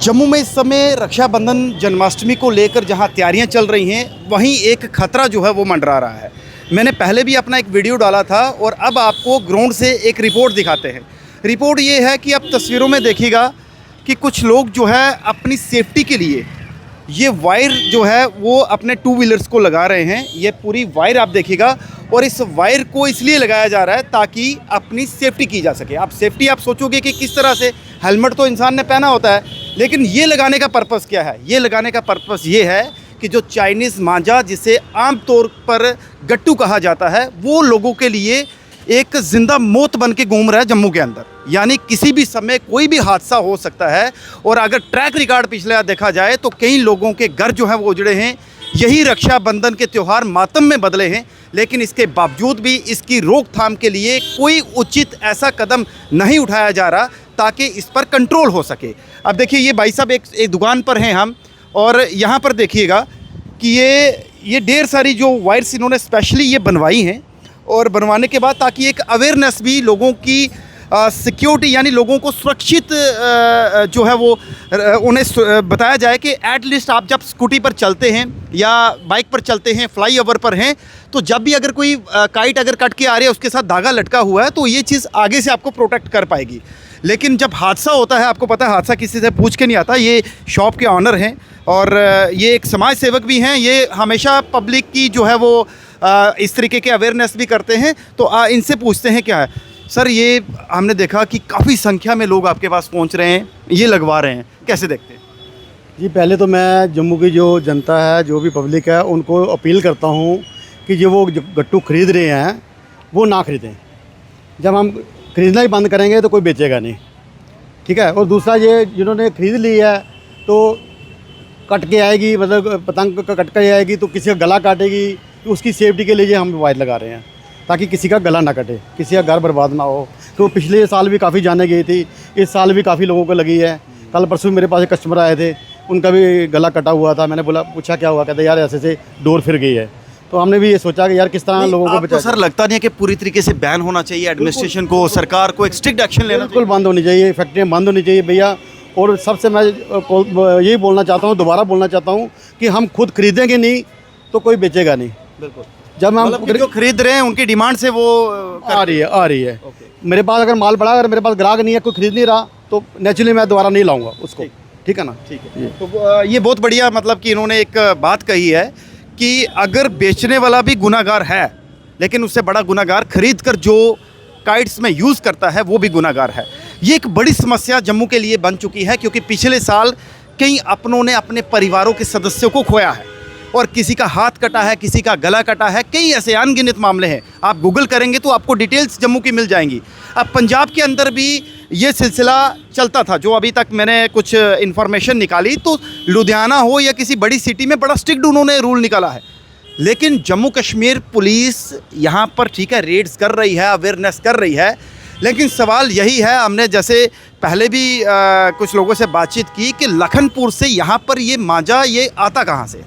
जम्मू में इस समय रक्षाबंधन जन्माष्टमी को लेकर जहां तैयारियां चल रही हैं, वहीं एक खतरा जो है वो मंडरा रहा है। मैंने पहले भी अपना एक वीडियो डाला था और अब आपको ग्राउंड से एक रिपोर्ट दिखाते हैं। रिपोर्ट ये है कि अब तस्वीरों में देखिएगा कि कुछ लोग जो है अपनी सेफ्टी के लिए ये वायर जो है वो अपने टू व्हीलर्स को लगा रहे हैं। ये पूरी वायर आप देखिएगा और इस वायर को इसलिए लगाया जा रहा है ताकि अपनी सेफ्टी की जा सके। आप सेफ्टी आप सोचोगे कि किस तरह से, हेलमेट तो इंसान ने पहना होता है, लेकिन ये लगाने का पर्पस क्या है? ये लगाने का पर्पस ये है कि जो चाइनीज़ मांझा, जिसे आम तौर पर गट्टू कहा जाता है, वो लोगों के लिए एक जिंदा मौत बन के घूम रहा है जम्मू के अंदर। यानी किसी भी समय कोई भी हादसा हो सकता है। और अगर ट्रैक रिकॉर्ड पिछले देखा जाए तो कई लोगों के घर जो है वो उजड़े हैं। यही रक्षाबंधन के त्यौहार मातम में बदले हैं, लेकिन इसके बावजूद भी इसकी रोकथाम के लिए कोई उचित ऐसा कदम नहीं उठाया जा रहा ताकि इस पर कंट्रोल हो सके। अब देखिए, ये भाई साहब एक दुकान पर हैं हम, और यहाँ पर देखिएगा कि ये ढेर सारी जो वायर्स इन्होंने स्पेशली ये बनवाई हैं, और बनवाने के बाद ताकि एक अवेयरनेस भी लोगों की सिक्योरिटी, यानी लोगों को सुरक्षित जो है वो उन्हें बताया जाए कि एट लीस्ट आप जब स्कूटी पर चलते हैं या बाइक पर चलते हैं, फ्लाई ओवर पर हैं, तो जब भी अगर कोई काइट अगर कट के आ रही है, उसके साथ धागा लटका हुआ है, तो ये चीज़ आगे से आपको प्रोटेक्ट कर पाएगी। लेकिन जब हादसा होता है, आपको पता है हादसा किसी से पूछ के नहीं आता। ये शॉप के ऑनर हैं और ये एक समाज सेवक भी हैं। ये हमेशा पब्लिक की जो है वो इस तरीके के अवेयरनेस भी करते हैं। तो इनसे पूछते हैं क्या है सर, ये हमने देखा कि काफ़ी संख्या में लोग आपके पास पहुंच रहे हैं, ये लगवा रहे हैं, कैसे देखते हैं? जी, पहले तो मैं जम्मू की जो जनता है, जो भी पब्लिक है, उनको अपील करता हूँ कि जो वो गट्टू ख़रीद रहे हैं वो ना ख़रीदें। जब हम ख़रीदना ही बंद करेंगे तो कोई बेचेगा नहीं, ठीक है। और दूसरा, ये जिन्होंने ख़रीद ली है तो कट के आएगी, मतलब पतंग कट के आएगी तो किसी का गला काटेगी, तो उसकी सेफ्टी के लिए हम वायर लगा रहे हैं ताकि किसी का गला ना कटे, किसी का घर बर्बाद ना हो। तो पिछले साल भी काफ़ी जाने गई थी, इस साल भी काफ़ी लोगों को लगी है। कल परसों मेरे पास एक कस्टमर आए थे, उनका भी गला कटा हुआ था। मैंने पूछा क्या हुआ? कहते यार ऐसे से डोर फिर गई है। तो हमने भी ये सोचा कि यार किस तरह लोगों को बचाया। तो सर लगता नहीं है कि पूरी तरीके से बैन होना चाहिए? एडमिनिस्ट्रेशन को, सरकार को एक स्ट्रिक्ट एक्शन लेना बिल्कुल बंद होनी चाहिए, फैक्ट्रियाँ बंद होनी चाहिए भैया। और सबसे मैं यही बोलना चाहता हूँ, दोबारा बोलना चाहता हूँ कि हम खुद खरीदेंगे नहीं तो कोई बेचेगा नहीं। बिल्कुल। जब हम मतलब जो खरीद रहे हैं उनकी डिमांड से वो आ रही है। मेरे पास अगर माल पड़ा, अगर मेरे पास ग्राहक नहीं है, कोई खरीद नहीं रहा, तो नेचुरली मैं दोबारा नहीं लाऊंगा उसको। ठीक है ना? ठीक है। तो ये बहुत बढ़िया, मतलब कि इन्होंने एक बात कही है कि अगर बेचने वाला भी गुनाहगार है, लेकिन उससे बड़ा गुनाहगार खरीद कर जो काइट्स में यूज़ करता है वो भी गुनाहगार है। ये एक बड़ी समस्या जम्मू के लिए बन चुकी है, क्योंकि पिछले साल कई अपनों ने अपने परिवारों के सदस्यों को खोया है, और किसी का हाथ कटा है, किसी का गला कटा है। कई ऐसे अनगिनत मामले हैं, आप गूगल करेंगे तो आपको डिटेल्स जम्मू की मिल जाएंगी। अब पंजाब के अंदर भी ये सिलसिला चलता था, जो अभी तक मैंने कुछ इन्फॉर्मेशन निकाली, तो लुधियाना हो या किसी बड़ी सिटी में बड़ा स्ट्रिक्ट उन्होंने रूल निकाला है। लेकिन जम्मू कश्मीर पुलिस यहाँ पर ठीक है रेड्स कर रही है, अवेयरनेस कर रही है, लेकिन सवाल यही है, हमने जैसे पहले भी कुछ लोगों से बातचीत की कि लखनपुर से यहाँ पर ये मांझा ये आता कहाँ से?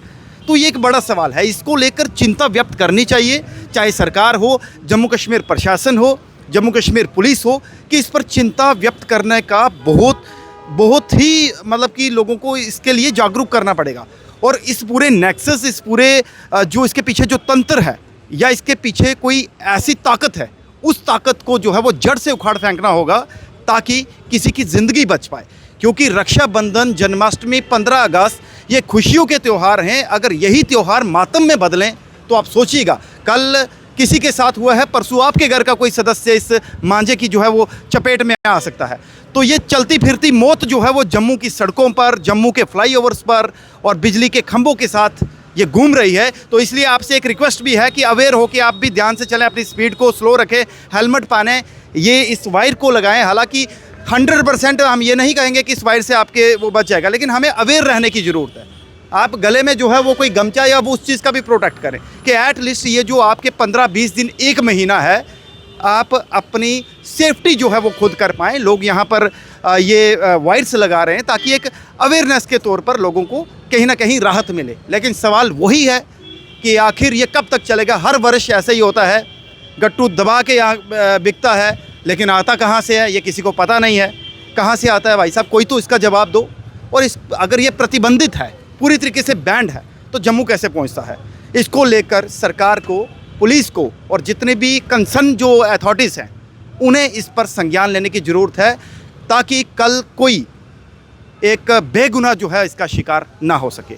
तो ये एक बड़ा सवाल है, इसको लेकर चिंता व्यक्त करनी चाहिए, चाहे सरकार हो, जम्मू कश्मीर प्रशासन हो, जम्मू कश्मीर पुलिस हो, कि इस पर चिंता व्यक्त करने का बहुत ही मतलब कि लोगों को इसके लिए जागरूक करना पड़ेगा। और इस पूरे नेक्सस, इस पूरे जो इसके पीछे जो तंत्र है या इसके पीछे कोई ऐसी ताकत है, उस ताकत को जो है वो जड़ से उखाड़ फेंकना होगा ताकि किसी की ज़िंदगी बच पाए। क्योंकि रक्षाबंधन, जन्माष्टमी, 15 अगस्त ये खुशियों के त्यौहार हैं। अगर यही त्यौहार मातम में बदलें तो आप सोचिएगा, कल किसी के साथ हुआ है, परसों आपके घर का कोई सदस्य इस मांझे की जो है वो चपेट में आ सकता है। तो ये चलती फिरती मौत जो है वो जम्मू की सड़कों पर, जम्मू के फ्लाईओवर्स पर और बिजली के खंभों के साथ ये घूम रही है। तो इसलिए आपसे एक रिक्वेस्ट भी है कि अवेयर हो कि आप भी ध्यान से चलें, अपनी स्पीड को स्लो रखें, हेलमेट पहनें, ये इस वायर को लगाएं। हालांकि 100% हम ये नहीं कहेंगे कि इस वायर से आपके वो बच जाएगा, लेकिन हमें अवेयर रहने की ज़रूरत है। आप गले में जो है वो कोई गमछा या वो उस चीज़ का भी प्रोटेक्ट करें कि एट लीस्ट ये जो आपके 15-20 दिन, 1 महीना है, आप अपनी सेफ्टी जो है वो खुद कर पाएँ। लोग यहाँ पर ये वायर्स लगा रहे हैं ताकि एक अवेयरनेस के तौर पर लोगों को कहीं ना कहीं राहत मिले। लेकिन सवाल वही है कि आखिर ये कब तक चलेगा? हर वर्ष ऐसे ही होता है, गट्टू दबा के यहाँ बिकता है, लेकिन आता कहाँ से है ये किसी को पता नहीं है। कहाँ से आता है भाई साहब, कोई तो इसका जवाब दो। और इस अगर ये प्रतिबंधित है, पूरी तरीके से बैंड है, तो जम्मू कैसे पहुंचता है? इसको लेकर सरकार को, पुलिस को और जितने भी कंसर्न जो अथॉरिटीज़ हैं उन्हें इस पर संज्ञान लेने की ज़रूरत है, ताकि कल कोई एक बेगुनाह जो है इसका शिकार ना हो सके।